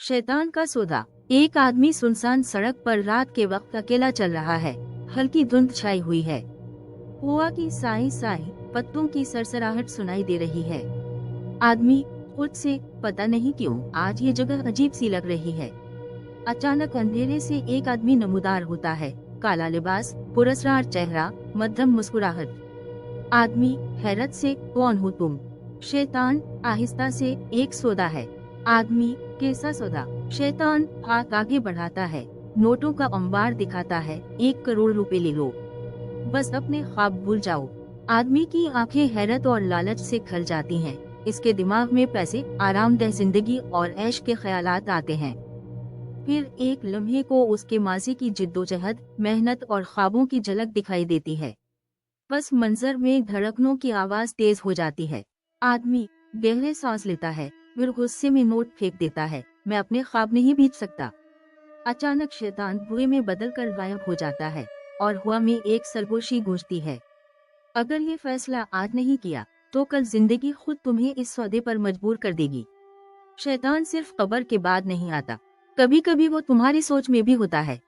शैतान का सौदा। एक आदमी सुनसान सड़क पर रात के वक्त अकेला चल रहा है। हल्की धुंध छाई हुई है। हवा की साई साई पत्तों की सरसराहट सुनाई दे रही है। आदमी खुद से पता नहीं क्यों आज ये जगह अजीब सी लग रही है। अचानक अंधेरे से एक आदमी नमूदार होता है। काला लिबास, पुरस्कार चेहरा, मध्यम मुस्कुराहट। आदमी हैरत से, कौन हो तुम? शैतान आहिस्ता से, एक सौदा है। आदमी, कैसा सौदा? शैतान हाथ आगे बढ़ाता है, नोटों का अंबार दिखाता है। 1 करोड़ रुपए ले लो, बस अपने ख्वाब भूल जाओ। आदमी की आंखें हैरत और लालच से खल जाती हैं। इसके दिमाग में पैसे, आरामदेह जिंदगी और ऐश के ख्यालात आते हैं। फिर एक लम्हे को उसके माजी की जिद्दोजहद, मेहनत और ख्वाबों की झलक दिखाई देती है। बस मंजर में धड़कनों की आवाज तेज हो जाती है। आदमी गहरे सांस लेता है, फिर गुस्से में नोट फेंक देता है। मैं अपने ख्वाब नहीं बेच सकता। अचानक शैतान धुएं में बदलकर गायब हो जाता है और हवा में एक सरगोशी गूंजती है। अगर ये फैसला आज नहीं किया तो कल जिंदगी खुद तुम्हें इस सौदे पर मजबूर कर देगी। शैतान सिर्फ कब्र के बाद नहीं आता, कभी कभी वो तुम्हारी सोच में भी होता है।